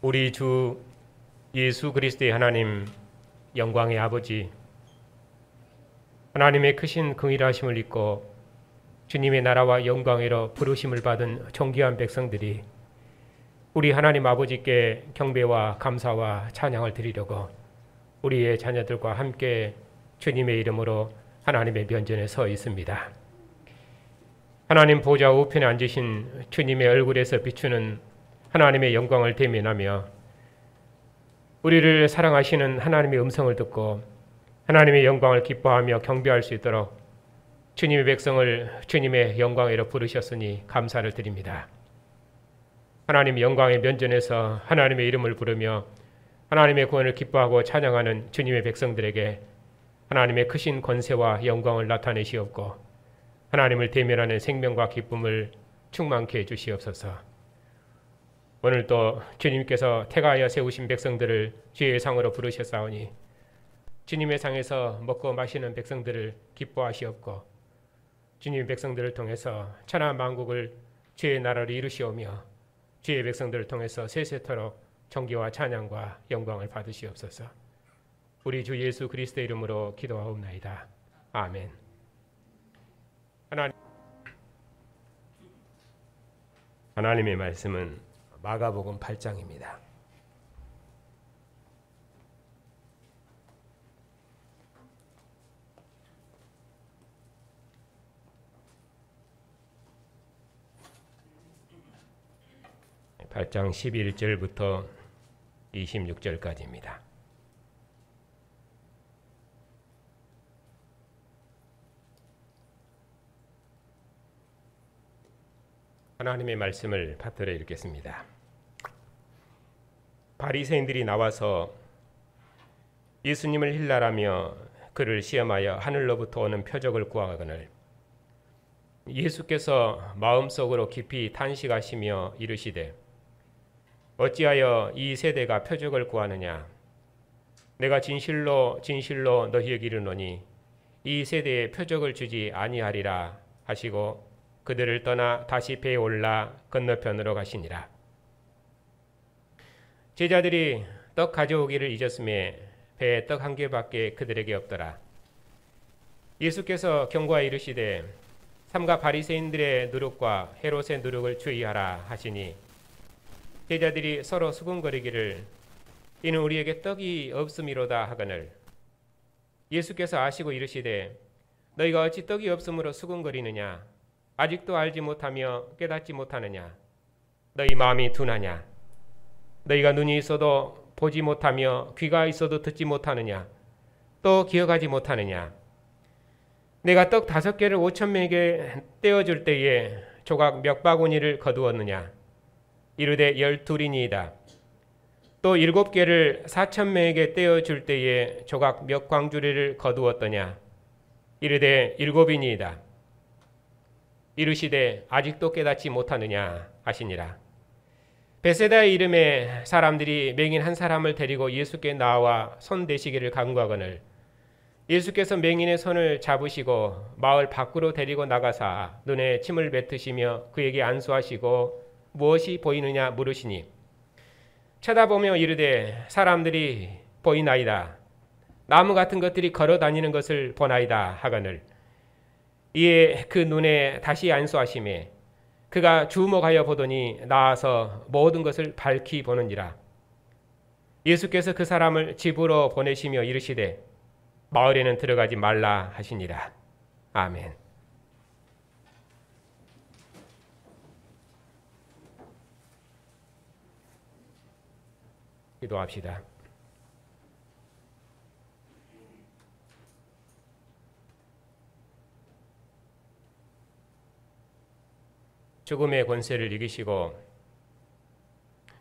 우리 주 예수 그리스도의 하나님, 영광의 아버지, 하나님의 크신 긍휼하심을 믿고 주님의 나라와 영광으로 부르심을 받은 존귀한 백성들이 우리 하나님 아버지께 경배와 감사와 찬양을 드리려고 우리의 자녀들과 함께 주님의 이름으로 하나님의 면전에 서 있습니다. 하나님 보좌 우편에 앉으신 주님의 얼굴에서 비추는 하나님의 영광을 대면하며 우리를 사랑하시는 하나님의 음성을 듣고 하나님의 영광을 기뻐하며 경배할 수 있도록 주님의 백성을 주님의 영광으로 부르셨으니 감사를 드립니다. 하나님의 영광의 면전에서 하나님의 이름을 부르며 하나님의 구원을 기뻐하고 찬양하는 주님의 백성들에게 하나님의 크신 권세와 영광을 나타내시옵고 하나님을 대면하는 생명과 기쁨을 충만케 해주시옵소서. 오늘도 주님께서 택하여 세우신 백성들을 주의 상으로 부르셨사오니 주님의 상에서 먹고 마시는 백성들을 기뻐하시옵고 주님의 백성들을 통해서 천하 만국을 주의 나라로 이루시오며 주의 백성들을 통해서 세세토록 존귀와 찬양과 영광을 받으시옵소서. 우리 주 예수 그리스도의 이름으로 기도하옵나이다. 아멘. 하나님의 말씀은 마가복음 8장입니다. (8장) 11절부터 26절까지입니다. 하나님의 말씀을 받들어 읽겠습니다. 바리새인들이 나와서 예수님을 힐날하며 그를 시험하여 하늘로부터 오는 표적을 구하거늘 예수께서 마음속으로 깊이 탄식하시며 이르시되 어찌하여 이 세대가 표적을 구하느냐. 내가 진실로 진실로 너희에게 이르노니 이 세대에 표적을 주지 아니하리라 하시고 그들을 떠나 다시 배에 올라 건너편으로 가시니라. 제자들이 떡 가져오기를 잊었음에 배에 떡 한 개밖에 그들에게 없더라. 예수께서 경고하여 이르시되 삼가 바리새인들의 누룩과 헤롯의 누룩을 주의하라 하시니 제자들이 서로 수군거리기를 이는 우리에게 떡이 없음이로다 하거늘 예수께서 아시고 이르시되 너희가 어찌 떡이 없음으로 수군거리느냐. 아직도 알지 못하며 깨닫지 못하느냐. 너희 마음이 둔하냐. 너희가 눈이 있어도 보지 못하며 귀가 있어도 듣지 못하느냐. 또 기억하지 못하느냐. 내가 떡 5개를 5,000명에게 떼어줄 때에 조각 몇 바구니를 거두었느냐. 이르되 12이니이다. 또 7개를 4,000명에게 떼어줄 때에 조각 몇 광주리를 거두었더냐. 이르되 7이니이다. 이르시되 아직도 깨닫지 못하느냐 하시니라. 베세다의 이름에 사람들이 맹인 한 사람을 데리고 예수께 나와 손 대시기를 간구하거늘 예수께서 맹인의 손을 잡으시고 마을 밖으로 데리고 나가사 눈에 침을 뱉으시며 그에게 안수하시고 무엇이 보이느냐 물으시니 쳐다보며 이르되 사람들이 보이나이다. 나무 같은 것들이 걸어 다니는 것을 보나이다 하거늘 이에 그 눈에 다시 안수하시매 그가 주목하여 보더니 나아서 모든 것을 밝히 보는지라. 예수께서 그 사람을 집으로 보내시며 이르시되 마을에는 들어가지 말라 하시니라. 아멘. 기도합시다. 죽음의 권세를 이기시고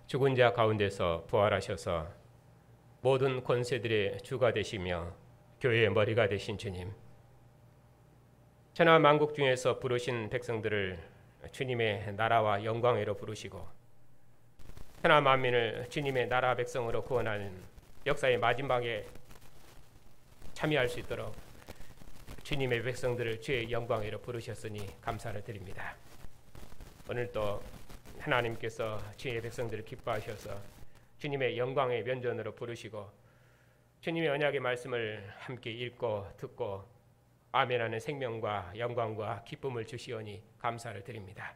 죽은 자 가운데서 부활하셔서 모든 권세들의 주가 되시며 교회의 머리가 되신 주님, 천하 만국 중에서 부르신 백성들을 주님의 나라와 영광으로 부르시고 천하 만민을 주님의 나라 백성으로 구원하는 역사의 마지막에 참여할 수 있도록 주님의 백성들을 주의 영광으로 부르셨으니 감사를 드립니다. 오늘도 하나님께서 주의 백성들을 기뻐하셔서 주님의 영광의 면전으로 부르시고 주님의 언약의 말씀을 함께 읽고 듣고 아멘하는 생명과 영광과 기쁨을 주시오니 감사를 드립니다.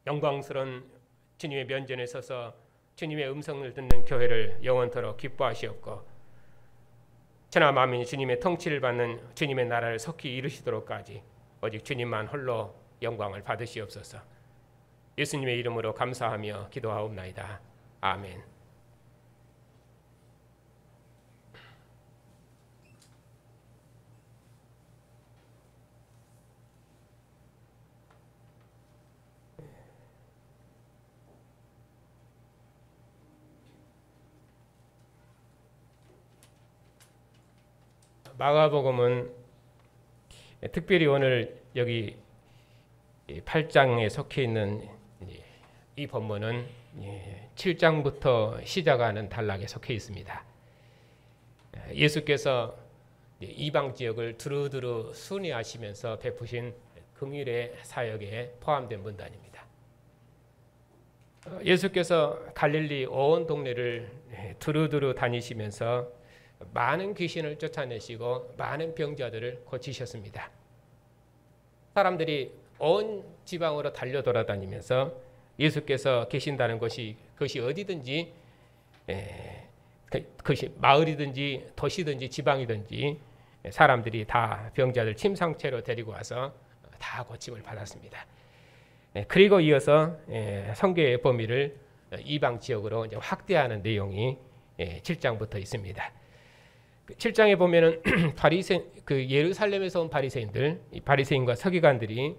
영광스러운 주님의 면전에 서서 주님의 음성을 듣는 교회를 영원토록 기뻐하시옵고 천하 만민이 주님의 통치를 받는 주님의 나라를 속히 이루시도록까지 오직 주님만 홀로 영광을 받으시옵소서. 예수님의 이름으로 감사하며 기도하옵나이다. 아멘. 마가복음은 특별히 오늘 여기 8장에 속해 있는 이 본문은 7장부터 시작하는 단락에 속해 있습니다. 예수께서 이방 지역을 두루두루 순회하시면서 베푸신 긍휼의 사역에 포함된 문단입니다. 예수께서 갈릴리 온 동네를 두루두루 다니시면서 많은 귀신을 쫓아내시고 많은 병자들을 고치셨습니다. 사람들이 온 지방으로 달려 돌아다니면서 예수께서 계신다는 것이 그것이 어디든지 그것이 마을이든지 도시든지 지방이든지 사람들이 다 병자들 침상체로 데리고 와서 다 고침을 받았습니다. 그리고 이어서 선교의 범위를 이방 지역으로 이제 확대하는 내용이 7장부터 있습니다. 7장에 보면은 예루살렘에서 온 바리새인들, 바리새인과 서기관들이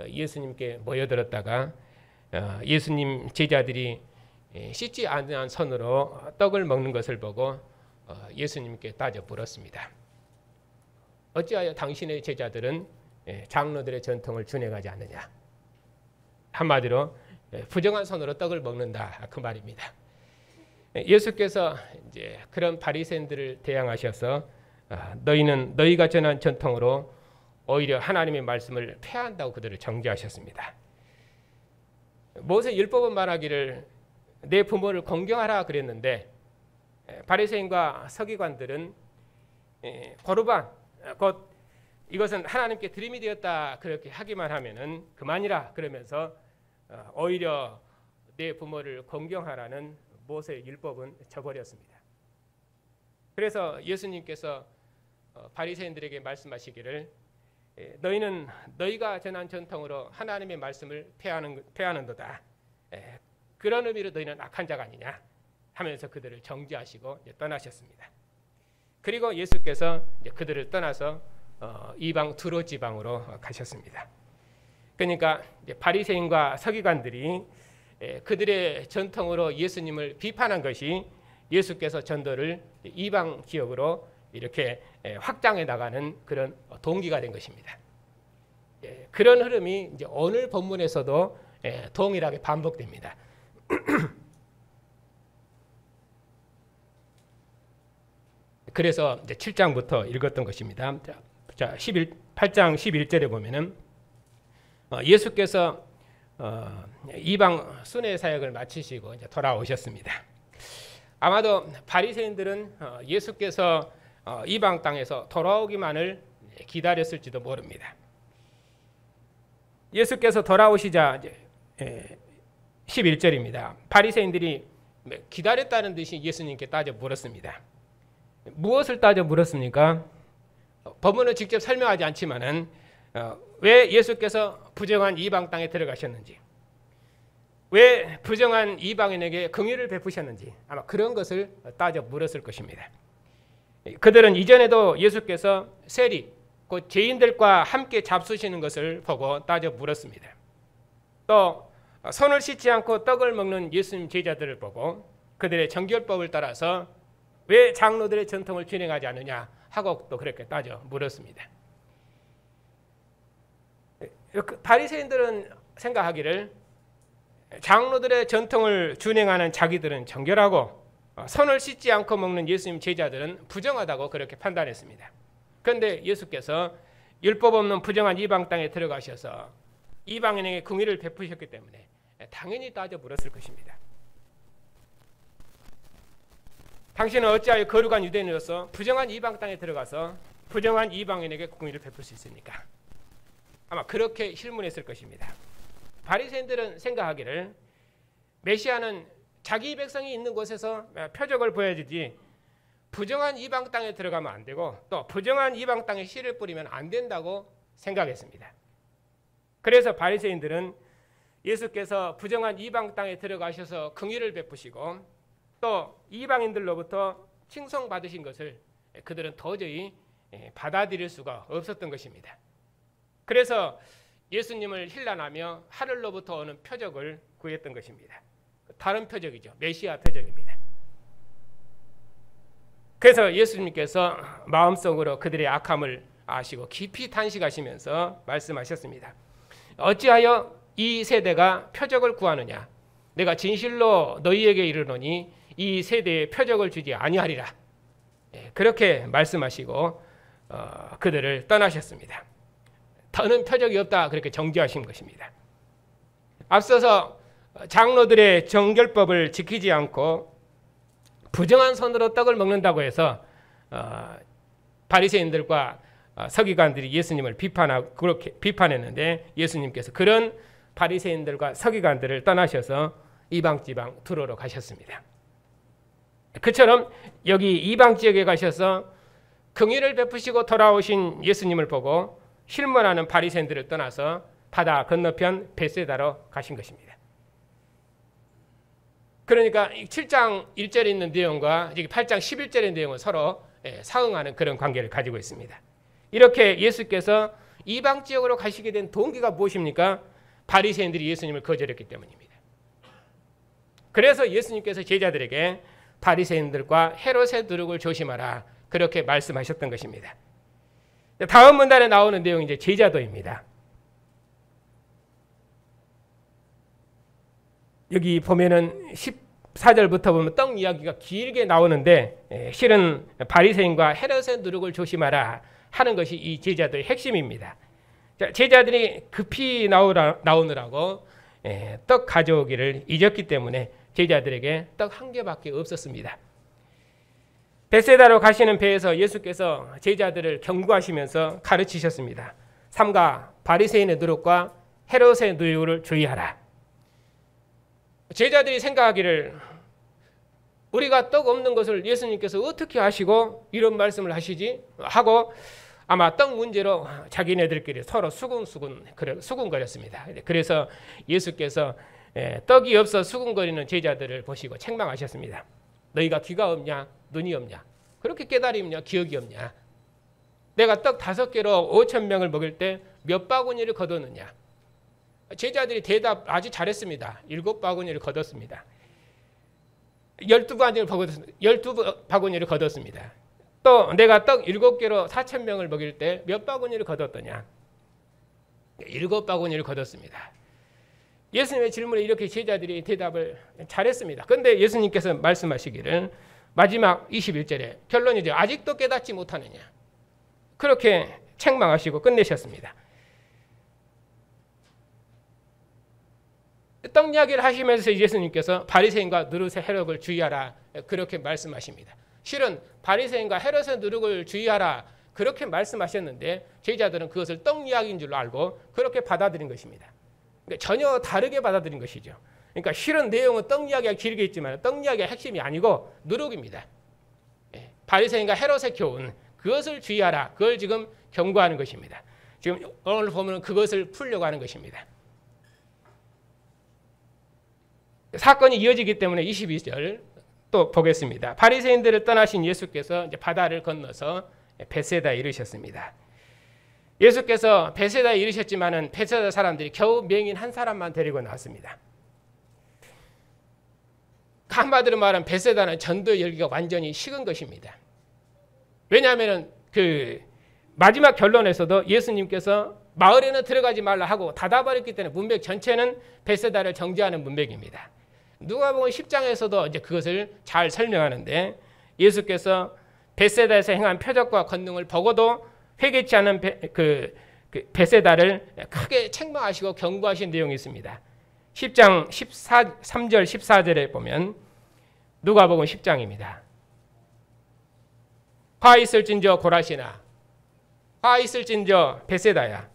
예수님께 모여들었다가 예수님 제자들이 씻지 않은 손으로 떡을 먹는 것을 보고 예수님께 따져 물었습니다. 어찌하여 당신의 제자들은 장로들의 전통을 준행하지 않느냐? 한마디로 부정한 손으로 떡을 먹는다 그 말입니다. 예수께서 이제 그런 바리새인들을 대항하셔서 너희는 너희가 전한 전통으로 오히려 하나님의 말씀을 폐한다고 그들을 정죄하셨습니다. 모세 율법은 말하기를 내 부모를 공경하라 그랬는데 바리새인과 서기관들은 거르반 곧 이것은 하나님께 드림이 되었다 그렇게 하기만 하면은 그만이라 그러면서 오히려 내 부모를 공경하라는 모세의 율법은 저버렸습니다. 그래서 예수님께서 바리새인들에게 말씀하시기를 너희는 너희가 전한 전통으로 하나님의 말씀을 폐하는도다. 그런 의미로 너희는 악한 자가 아니냐 하면서 그들을 정죄하시고 떠나셨습니다. 그리고 예수께서 그들을 떠나서 이방 두로 지방으로 가셨습니다. 그러니까 바리새인과 서기관들이 그들의 전통으로 예수님을 비판한 것이 예수께서 전도를 이방 지역으로 이렇게 확장해 나가는 그런 동기가 된 것입니다. 그런 흐름이 이제 오늘 본문에서도 동일하게 반복됩니다. 그래서 이제 7장부터 읽었던 것입니다. 자, 8장 11절에 보면은 예수께서 이방 순회 사역을 마치시고 이제 돌아오셨습니다. 아마도 바리새인들은 예수께서 이방 땅에서 돌아오기만을 기다렸을지도 모릅니다. 예수께서 돌아오시자 11절입니다. 바리새인들이 기다렸다는 듯이 예수님께 따져 물었습니다. 무엇을 따져 물었습니까? 법문은 직접 설명하지 않지만은 왜 예수께서 부정한 이방 땅에 들어가셨는지, 왜 부정한 이방인에게 긍휼을 베푸셨는지 아마 그런 것을 따져 물었을 것입니다. 그들은 이전에도 예수께서 세리, 곧 죄인들과 함께 잡수시는 것을 보고 따져 물었습니다. 또 손을 씻지 않고 떡을 먹는 예수님 제자들을 보고 그들의 정결법을 따라서 왜 장로들의 전통을 진행하지 않느냐 하고 또 그렇게 따져 물었습니다. 바리새인들은 생각하기를 장로들의 전통을 준행하는 자기들은 정결하고 손을 씻지 않고 먹는 예수님 제자들은 부정하다고 그렇게 판단했습니다. 그런데 예수께서 율법 없는 부정한 이방 땅에 들어가셔서 이방인에게 긍휼을 베푸셨기 때문에 당연히 따져 물었을 것입니다. 당신은 어찌하여 거룩한 유대인으로서 부정한 이방 땅에 들어가서 부정한 이방인에게 공의를 베풀 수 있습니까? 아마 그렇게 실문했을 것입니다. 바리새인들은 생각하기를 메시아는 자기 백성이 있는 곳에서 표적을 보여주지 부정한 이방 땅에 들어가면 안 되고 또 부정한 이방 땅에 씨를 뿌리면 안 된다고 생각했습니다. 그래서 바리새인들은 예수께서 부정한 이방 땅에 들어가셔서 긍휼을 베푸시고 또 이방인들로부터 칭송받으신 것을 그들은 도저히 받아들일 수가 없었던 것입니다. 그래서 예수님을 힐난하며 하늘로부터 오는 표적을 구했던 것입니다. 다른 표적이죠. 메시아 표적입니다. 그래서 예수님께서 마음속으로 그들의 악함을 아시고 깊이 탄식하시면서 말씀하셨습니다. 어찌하여 이 세대가 표적을 구하느냐? 내가 진실로 너희에게 이르노니 이 세대에 표적을 주지 아니하리라. 그렇게 말씀하시고 그들을 떠나셨습니다. 더는 표적이 없다 그렇게 정죄하신 것입니다. 앞서서 장로들의 정결법을 지키지 않고 부정한 손으로 떡을 먹는다고 해서 바리새인들과 서기관들이 예수님을 그렇게 비판했는데 예수님께서 그런 바리새인들과 서기관들을 떠나셔서 이방 지방 두로로 가셨습니다. 그처럼 여기 이방 지역에 가셔서 긍휼을 베푸시고 돌아오신 예수님을 보고 실문하는 바리새인들을 떠나서 바다 건너편 벳세다로 가신 것입니다. 그러니까 7장 1절에 있는 내용과 8장 11절의 내용은 서로 상응하는 그런 관계를 가지고 있습니다. 이렇게 예수께서 이방 지역으로 가시게 된 동기가 무엇입니까? 바리새인들이 예수님을 거절했기 때문입니다. 그래서 예수님께서 제자들에게 바리새인들과 헤롯의 누룩을 조심하라 그렇게 말씀하셨던 것입니다. 다음 문단에 나오는 내용이 이제 제자도입니다. 여기 보면은 14절부터 보면 떡 이야기가 길게 나오는데 실은 바리새인과 헤롯의 누룩을 조심하라 하는 것이 이 제자도의 핵심입니다. 제자들이 급히 나오느라고 떡 가져오기를 잊었기 때문에 제자들에게 떡 한 개밖에 없었습니다. 벳세다로 가시는 배에서 예수께서 제자들을 경고하시면서 가르치셨습니다. 삼가 바리새인의 누룩과 헤롯의 누룩을 주의하라. 제자들이 생각하기를 우리가 떡 없는 것을 예수님께서 어떻게 하시고 이런 말씀을 하시지 하고 아마 떡 문제로 자기네들끼리 서로 수군거렸습니다. 그래서 예수께서 떡이 없어 수군거리는 제자들을 보시고 책망하셨습니다. 너희가 귀가 없냐 눈이 없냐 그렇게 깨달음이 없냐 기억이 없냐 내가 떡 5개로 5,000명을 먹일 때 몇 바구니를 거뒀느냐. 제자들이 대답 아주 잘했습니다. 7바구니를 거뒀습니다. 12바구니를 거뒀습니다. 또 내가 떡 7개로 4,000명을 먹일 때 몇 바구니를 거뒀더냐. 7바구니를 거뒀습니다. 예수님의 질문에 이렇게 제자들이 대답을 잘했습니다. 그런데 예수님께서 말씀하시기를 마지막 21절에 결론이죠. 아직도 깨닫지 못하느냐. 그렇게 책망하시고 끝내셨습니다. 떡 이야기를 하시면서 예수님께서 바리새인과 누룩의 헤롯을 주의하라 그렇게 말씀하십니다. 실은 바리새인과 헤롯의 누룩을 주의하라 그렇게 말씀하셨는데 제자들은 그것을 떡 이야기인 줄로 알고 그렇게 받아들인 것입니다. 그러니까 전혀 다르게 받아들인 것이죠. 그러니까 실은 내용은 떡 이야기가 길게 있지만 떡 이야기가 핵심이 아니고 누룩입니다. 바리새인과 헤롯의 교훈 그것을 주의하라. 그걸 지금 경고하는 것입니다. 지금 오늘 보면 그것을 풀려고 하는 것입니다. 사건이 이어지기 때문에 22절 또 보겠습니다. 바리새인들을 떠나신 예수께서 이제 바다를 건너서 벳세다에 이르셨습니다. 예수께서 벳세다에 이르셨지만은 벳세다 사람들이 겨우 맹인 한 사람만 데리고 나왔습니다. 한마디로 말하면 벳세다는 전도 열기가 완전히 식은 것입니다. 왜냐하면 그 마지막 결론에서도 예수님께서 마을에는 들어가지 말라 하고 닫아버렸기 때문에 문맥 전체는 벳세다를 정죄하는 문맥입니다. 누가복음 10장에서도 이제 그것을 잘 설명하는데 예수께서 벳세다에서 행한 표적과 권능을 보고도 회개치 않은 벳세다를 크게 책망하시고 경고하신 내용이 있습니다. 10장 3절 14절에 보면 누가복음 10장입니다. 화 있을진저 고라시나, 화 있을진저 벳세다야.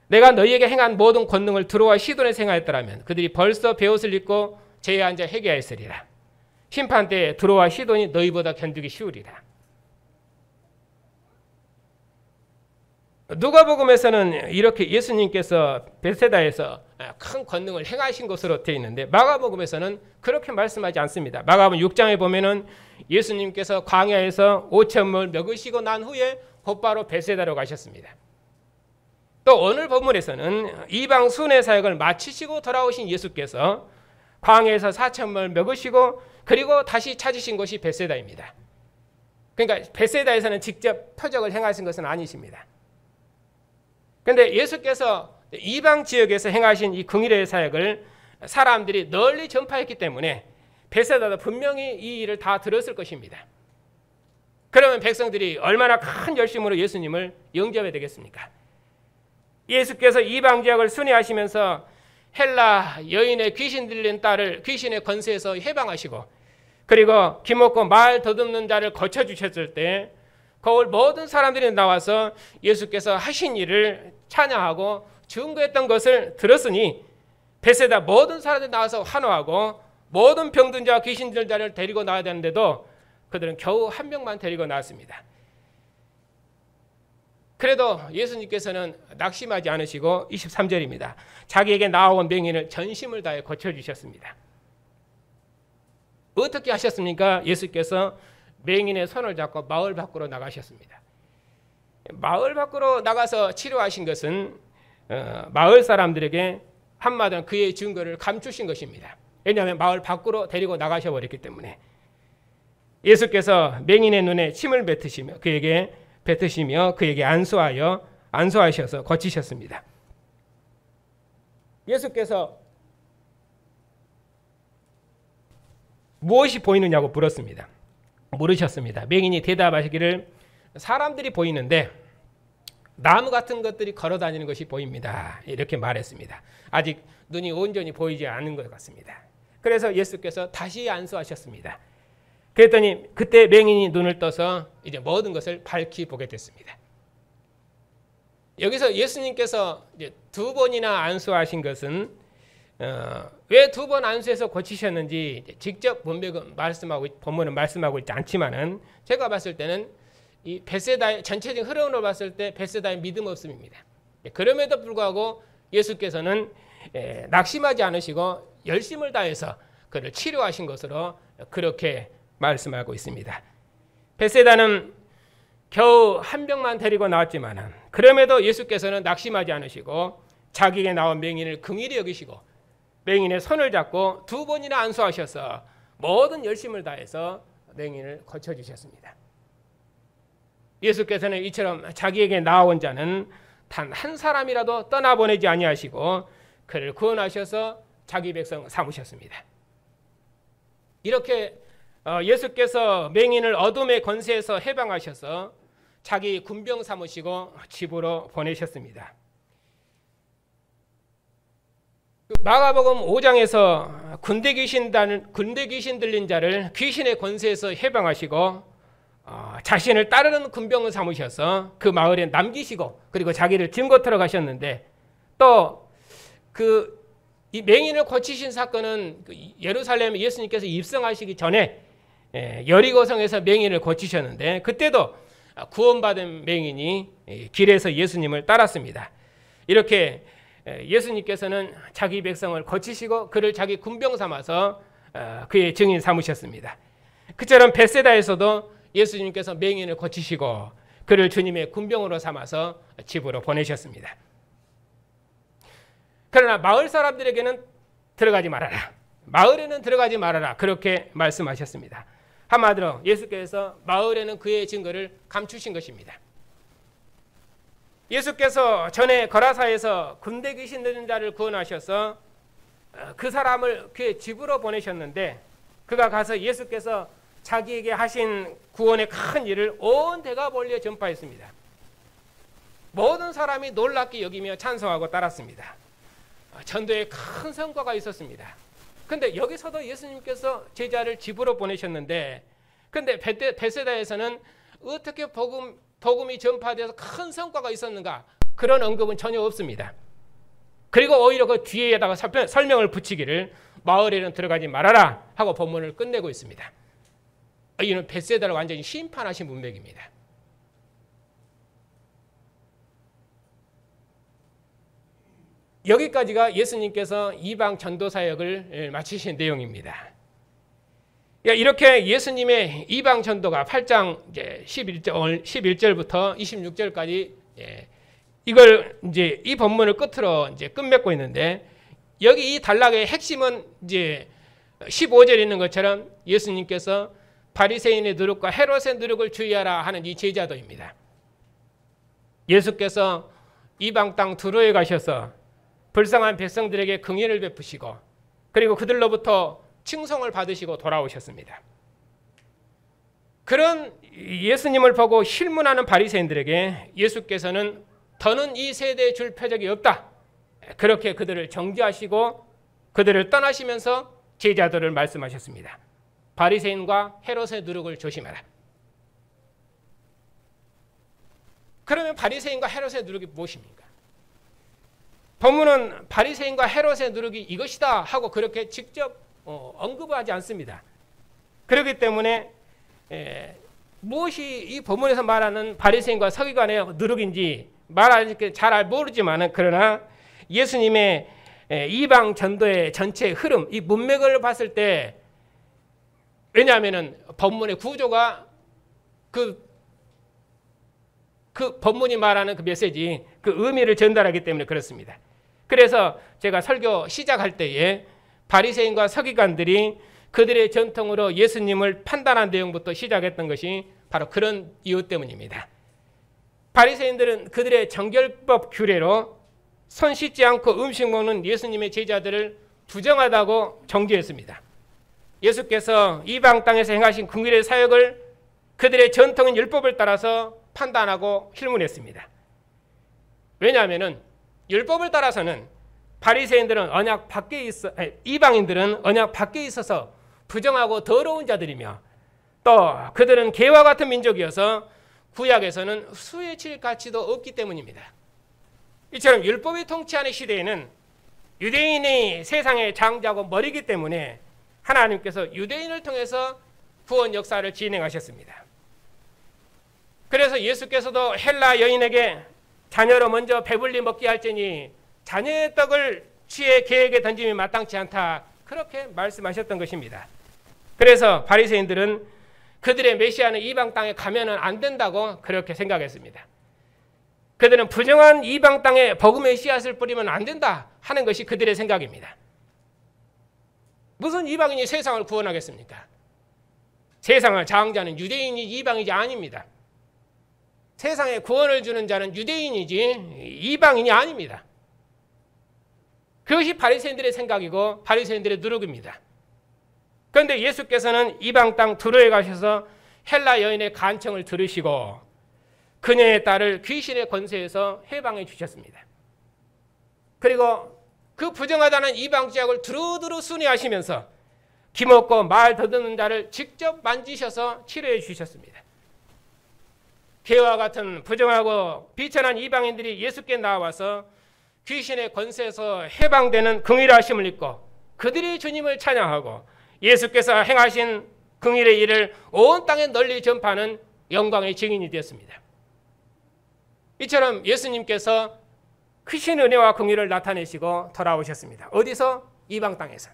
내가 너희에게 행한 모든 권능을 두로와 시돈에서 행하였더라면 그들이 벌써 베옷을 입고 제에 앉아 회개하였으리라. 심판 때에 두로와 시돈이 너희보다 견디기 쉬우리라. 누가복음에서는 이렇게 예수님께서 벳세다에서 큰 권능을 행하신 것으로 되어 있는데 마가복음에서는 그렇게 말씀하지 않습니다. 마가복음 6장에 보면은 예수님께서 광야에서 5,000을 먹으시고 난 후에 곧바로 벳세다로 가셨습니다. 또 오늘 본문에서는 이방 순회 사역을 마치시고 돌아오신 예수께서 광야에서 4,000을 먹으시고 그리고 다시 찾으신 곳이 벳세다입니다. 그러니까 벳세다에서는 직접 표적을 행하신 것은 아니십니다. 그런데 예수께서 이방 지역에서 행하신 이 긍휼의 사역을 사람들이 널리 전파했기 때문에 벳세다도 분명히 이 일을 다 들었을 것입니다. 그러면 백성들이 얼마나 큰 열심으로 예수님을 영접해야 되겠습니까? 예수께서 이방 지역을 순회하시면서 헬라 여인의 귀신 들린 딸을 귀신의 권세에서 해방하시고 그리고 기먹고 말 더듬는 자를 고쳐주셨을 때 거울 모든 사람들이 나와서 예수께서 하신 일을 찬양하고 증거했던 것을 들었으니 벳세다 모든 사람들이 나와서 환호하고 모든 병든 자와 귀신 들린 자를 데리고 나와야 되는데도 그들은 겨우 한 명만 데리고 나왔습니다. 그래도 예수님께서는 낙심하지 않으시고 23절입니다. 자기에게 나온 맹인을 전심을 다해 고쳐주셨습니다. 어떻게 하셨습니까? 예수께서 맹인의 손을 잡고 마을 밖으로 나가셨습니다. 마을 밖으로 나가서 치료하신 것은 마을 사람들에게 한마디로 그의 증거를 감추신 것입니다. 왜냐하면 마을 밖으로 데리고 나가셔버렸기 때문에 예수께서 맹인의 눈에 침을 뱉으시며 그에게 안수하셔서 고치셨습니다. 예수께서 무엇이 보이느냐고 물으셨습니다. 맹인이 대답하시기를 사람들이 보이는데 나무 같은 것들이 걸어다니는 것이 보입니다. 이렇게 말했습니다. 아직 눈이 온전히 보이지 않은 것 같습니다. 그래서 예수께서 다시 안수하셨습니다. 그랬더니 그때 맹인이 눈을 떠서 이제 모든 것을 밝히 보게 됐습니다. 여기서 예수님께서 이제 두 번이나 안수하신 것은 왜 두 번 안수해서 고치셨는지 직접 본문은 말씀하고 있지 않지만은 제가 봤을 때는 이 벳세다의 전체적인 흐름으로 봤을 때 벳세다의 믿음 없음입니다. 그럼에도 불구하고 예수께서는 낙심하지 않으시고 열심을 다해서 그를 치료하신 것으로 그렇게 말씀하고 있습니다. 벳세다는 겨우 한 명만 데리고 나왔지만 그럼에도 예수께서는 낙심하지 않으시고 자기에게 나온 맹인을 긍휼히 여기시고 맹인의 손을 잡고 두 번이나 안수하셔서 모든 열심을 다해서 맹인을 고쳐주셨습니다. 예수께서는 이처럼 자기에게 나온 자는 단 한 사람이라도 떠나보내지 아니하시고 그를 구원하셔서 자기 백성 삼으셨습니다. 이렇게 예수께서 맹인을 어둠의 권세에서 해방하셔서 자기 군병 삼으시고 집으로 보내셨습니다. 마가복음 5장에서 군대 귀신 들린 자를 귀신의 권세에서 해방하시고 자신을 따르는 군병을 삼으셔서 그 마을에 남기시고 그리고 자기를 증거 틀어 가셨는데 또 이 맹인을 고치신 사건은 예루살렘에 예수님께서 입성하시기 전에 여리고성에서 맹인을 고치셨는데 그때도 구원받은 맹인이 길에서 예수님을 따랐습니다. 이렇게 예수님께서는 자기 백성을 고치시고 그를 자기 군병 삼아서 그의 증인 삼으셨습니다. 그처럼 벳세다에서도 예수님께서 맹인을 고치시고 그를 주님의 군병으로 삼아서 집으로 보내셨습니다. 그러나 마을 사람들에게는 들어가지 말아라. 마을에는 들어가지 말아라. 그렇게 말씀하셨습니다. 한마디로 예수께서 마을에는 그의 증거를 감추신 것입니다. 예수께서 전에 거라사에서 군대 귀신 들린 자를 구원하셔서 그 사람을 그의 집으로 보내셨는데 그가 가서 예수께서 자기에게 하신 구원의 큰 일을 온 데가볼리에 전파했습니다. 모든 사람이 놀랍게 여기며 찬송하고 따랐습니다. 전도에 큰 성과가 있었습니다. 근데 여기서도 예수님께서 제자를 집으로 보내셨는데 근데 벳세다에서는 어떻게 복음이 전파돼서 큰 성과가 있었는가? 그런 언급은 전혀 없습니다. 그리고 오히려 그 뒤에다가 설명을 붙이기를 마을에는 들어가지 말아라 하고 본문을 끝내고 있습니다. 이는 벳세다를 완전히 심판하신 문맥입니다. 여기까지가 예수님께서 이방 전도 사역을 마치신 내용입니다. 이렇게 예수님의 이방 전도가 8장 11절부터 26절까지 이걸 이제 이 본문을 끝으로 이제 끝맺고 있는데, 여기 이 단락의 핵심은 이제 15절에 있는 것처럼 예수님께서 바리새인의 누룩과 헤롯의 누룩을 주의하라 하는 이 제자도입니다. 예수께서 이방 땅 두로에 가셔서 불쌍한 백성들에게 긍휼을 베푸시고 그리고 그들로부터 칭송을 받으시고 돌아오셨습니다. 그런 예수님을 보고 실문하는 바리새인들에게 예수께서는 더는 이 세대에 줄 표적이 없다, 그렇게 그들을 정죄하시고 그들을 떠나시면서 제자들을 말씀하셨습니다. 바리새인과 헤롯의 누룩을 조심하라. 그러면 바리새인과 헤롯의 누룩이 무엇입니까? 본문은 바리새인과 헤롯의 누룩이 이것이다 하고 그렇게 직접 언급하지 않습니다. 그렇기 때문에 무엇이 이 본문에서 말하는 바리새인과 서기관의 누룩인지 말하기 잘 모르지만, 그러나 예수님의 이방 전도의 전체 흐름, 이 문맥을 봤을 때, 왜냐하면 본문의 구조가 그 본문이 말하는 그 메시지, 그 의미를 전달하기 때문에 그렇습니다. 그래서 제가 설교 시작할 때에 바리새인과 서기관들이 그들의 전통으로 예수님을 판단한 내용부터 시작했던 것이 바로 그런 이유 때문입니다. 바리새인들은 그들의 정결법 규례로 손 씻지 않고 음식 먹는 예수님의 제자들을 부정하다고 정죄했습니다. 예수께서 이방 땅에서 행하신 긍휼의 사역을 그들의 전통인 율법을 따라서 판단하고 실문했습니다. 왜냐하면 율법을 따라서는 바리새인들은 언약 밖에 이방인들은 언약 밖에 있어서 부정하고 더러운 자들이며, 또 그들은 개와 같은 민족이어서 구약에서는 수에 칠 가치도 없기 때문입니다. 이처럼 율법이 통치하는 시대에는 유대인이 세상의 장자고 머리이기 때문에 하나님께서 유대인을 통해서 구원 역사를 진행하셨습니다. 그래서 예수께서도 헬라 여인에게 자녀로 먼저 배불리 먹게 할지니 자녀의 떡을 취해 개에게 던짐이 마땅치 않다, 그렇게 말씀하셨던 것입니다. 그래서 바리새인들은 그들의 메시아는 이방 땅에 가면은 안 된다고 그렇게 생각했습니다. 그들은 부정한 이방 땅에 복음의 씨앗을 뿌리면 안 된다 하는 것이 그들의 생각입니다. 무슨 이방인이 세상을 구원하겠습니까? 세상을 장자는 유대인이 이방인이 아닙니다. 세상에 구원을 주는 자는 유대인이지 이방인이 아닙니다. 그것이 바리새인들의 생각이고 바리새인들의 누룩입니다. 그런데 예수께서는 이방 땅 두로에 가셔서 헬라 여인의 간청을 들으시고 그녀의 딸을 귀신의 권세에서 해방해 주셨습니다. 그리고 그 부정하다는 이방 지역을 두루두루 순회하시면서 기먹고 말 더듬는 자를 직접 만지셔서 치료해 주셨습니다. 개와 같은 부정하고 비천한 이방인들이 예수께 나와서 귀신의 권세에서 해방되는 긍휼하심을 입고 그들이 주님을 찬양하고 예수께서 행하신 긍휼의 일을 온 땅에 널리 전파하는 영광의 증인이 되었습니다. 이처럼 예수님께서 크신 은혜와 긍휼을 나타내시고 돌아오셨습니다. 어디서? 이방 땅에서.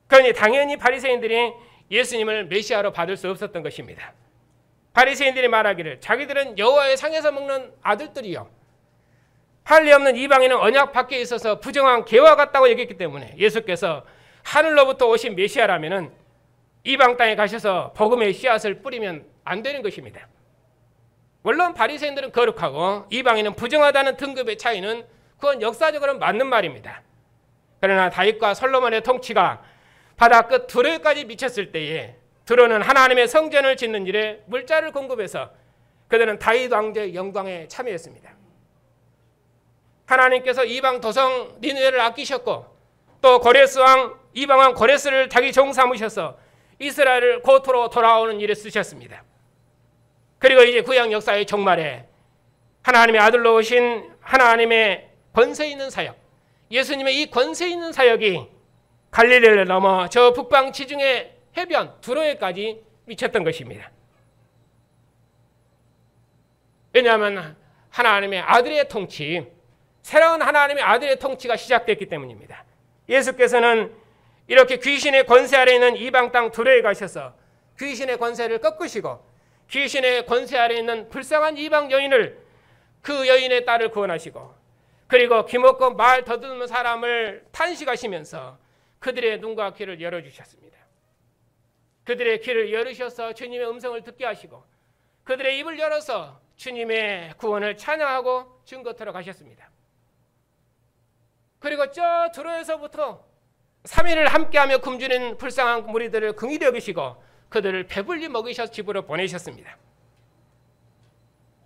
그러니 당연히 바리새인들이 예수님을 메시아로 받을 수 없었던 것입니다. 바리새인들이 말하기를 자기들은 여호와의 상에서 먹는 아들들이요, 할례 없는 이방인은 언약 밖에 있어서 부정한 개와 같다고 얘기했기 때문에 예수께서 하늘로부터 오신 메시아라면 이방 땅에 가셔서 복음의 씨앗을 뿌리면 안 되는 것입니다. 물론 바리새인들은 거룩하고 이방인은 부정하다는 등급의 차이는 그건 역사적으로 맞는 말입니다. 그러나 다윗과 솔로몬의 통치가 바다 끝 두로까지 미쳤을 때에 두로는 하나님의 성전을 짓는 일에 물자를 공급해서 그들은 다윗 왕제의 영광에 참여했습니다. 하나님께서 이방 도성 니느웨를 아끼셨고 또 고레스 왕 이방 왕 고레스를 자기 종 삼으셔서 이스라엘을 고토로 돌아오는 일에 쓰셨습니다. 그리고 이제 구약 역사의 종말에 하나님의 아들로 오신 하나님의 권세 있는 사역, 예수님의 이 권세 있는 사역이 갈릴리를 넘어 저 북방 지중해 해변 두로에까지 미쳤던 것입니다. 왜냐하면 하나님의 아들의 통치, 새로운 하나님의 아들의 통치가 시작됐기 때문입니다. 예수께서는 이렇게 귀신의 권세 아래 있는 이방 땅 두로에 가셔서 귀신의 권세를 꺾으시고 귀신의 권세 아래 있는 불쌍한 이방 여인을, 그 여인의 딸을 구원하시고, 그리고 기먹고 말 더듬는 사람을 탄식하시면서 그들의 눈과 귀를 열어주셨습니다. 그들의 귀를 열으셔서 주님의 음성을 듣게 하시고 그들의 입을 열어서 주님의 구원을 찬양하고 증거터러 가셨습니다. 그리고 저 두로에서부터 3일을 함께하며 굶주린 불쌍한 무리들을 긍휼히 여기시고 그들을 배불리 먹이셔서 집으로 보내셨습니다.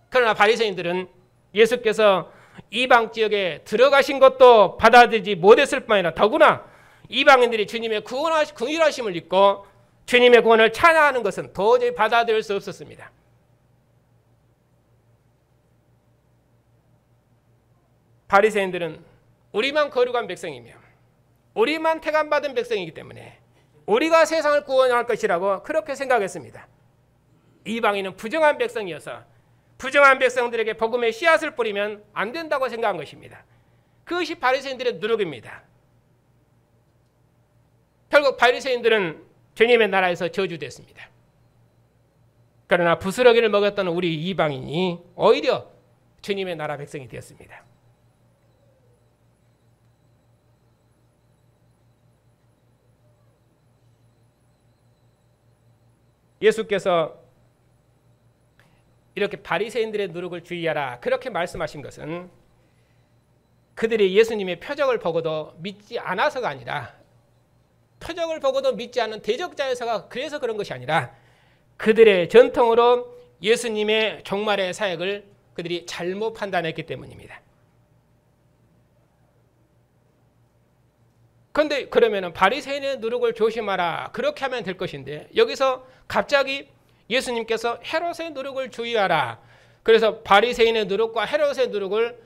그러나 바리새인들은 예수께서 이방 지역에 들어가신 것도 받아들이지 못했을 뿐 아니라 더구나 이방인들이 주님의 긍휼하심을 입고 주님의 구원을 찬양하는 것은 도저히 받아들일 수 없었습니다. 바리새인들은 우리만 거룩한 백성이며 우리만 택함받은 백성이기 때문에 우리가 세상을 구원할 것이라고 그렇게 생각했습니다. 이방인은 부정한 백성이어서 부정한 백성들에게 복음의 씨앗을 뿌리면 안 된다고 생각한 것입니다. 그것이 바리새인들의 누룩입니다. 결국 바리새인들은 주님의 나라에서 저주됐습니다. 그러나 부스러기를 먹었던 우리 이방인이 오히려 주님의 나라 백성이 되었습니다. 예수께서 이렇게 바리새인들의 누룩을 주의하라 그렇게 말씀하신 것은 그들이 예수님의 표적을 보고도 믿지 않아서가 아니라, 표적을 보고도 믿지 않는 대적자여서가 그래서 그런 것이 아니라 그들의 전통으로 예수님의 종말의 사역을 그들이 잘못 판단했기 때문입니다. 그런데 그러면 바리새인의 누룩을 조심하라 그렇게 하면 될 것인데 여기서 갑자기 예수님께서 헤롯의 누룩을 주의하라, 그래서 바리새인의 누룩과 헤롯의 누룩을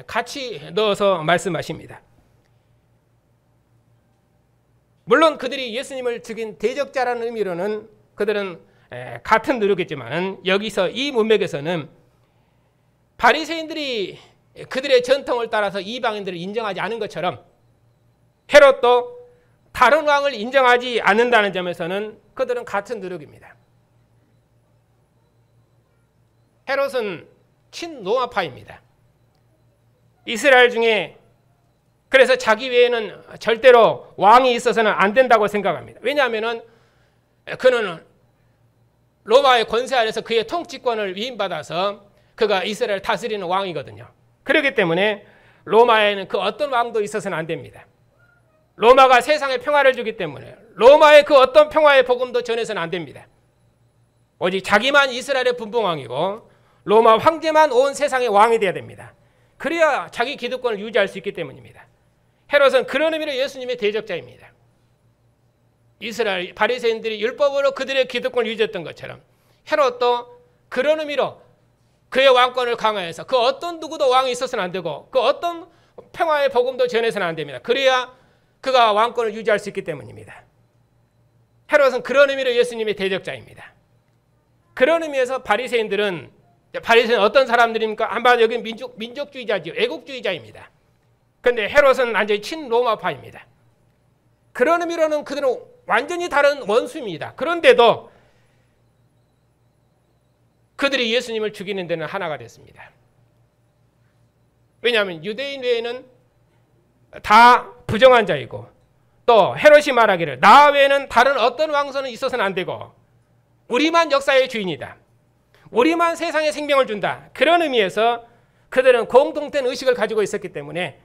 같이 넣어서 말씀하십니다. 물론 그들이 예수님을 죽인 대적자라는 의미로는 그들은 같은 누룩이지만 여기서 이 문맥에서는 바리새인들이 그들의 전통을 따라서 이방인들을 인정하지 않은 것처럼 헤롯도 다른 왕을 인정하지 않는다는 점에서는 그들은 같은 누룩입니다. 헤롯은 친로마파입니다. 이스라엘 중에 그래서 자기 외에는 절대로 왕이 있어서는 안 된다고 생각합니다. 왜냐하면 그는 로마의 권세 아래서 그의 통치권을 위임받아서 그가 이스라엘을 다스리는 왕이거든요. 그렇기 때문에 로마에는 그 어떤 왕도 있어서는 안 됩니다. 로마가 세상에 평화를 주기 때문에 로마의 그 어떤 평화의 복음도 전해서는 안 됩니다. 오직 자기만 이스라엘의 분봉왕이고 로마 황제만 온 세상의 왕이 되어야 됩니다. 그래야 자기 기득권을 유지할 수 있기 때문입니다. 헤롯은 그런 의미로 예수님의 대적자입니다. 이스라엘 바리새인들이 율법으로 그들의 기득권을 유지했던 것처럼 헤롯도 그런 의미로 그의 왕권을 강화해서 그 어떤 누구도 왕이 있어서는 안 되고 그 어떤 평화의 복음도 전해서는 안 됩니다. 그래야 그가 왕권을 유지할 수 있기 때문입니다. 헤롯은 그런 의미로 예수님의 대적자입니다. 그런 의미에서 바리새인들은 어떤 사람들입니까? 한마디로 여기 민족주의자죠. 애국주의자입니다. 그런데 헤롯은 완전히 친로마파입니다. 그런 의미로는 그들은 완전히 다른 원수입니다. 그런데도 그들이 예수님을 죽이는 데는 하나가 됐습니다. 왜냐하면 유대인 외에는 다 부정한 자이고 또 헤롯이 말하기를 나 외에는 다른 어떤 왕선은 있어서는 안 되고 우리만 역사의 주인이다. 우리만 세상에 생명을 준다. 그런 의미에서 그들은 공통된 의식을 가지고 있었기 때문에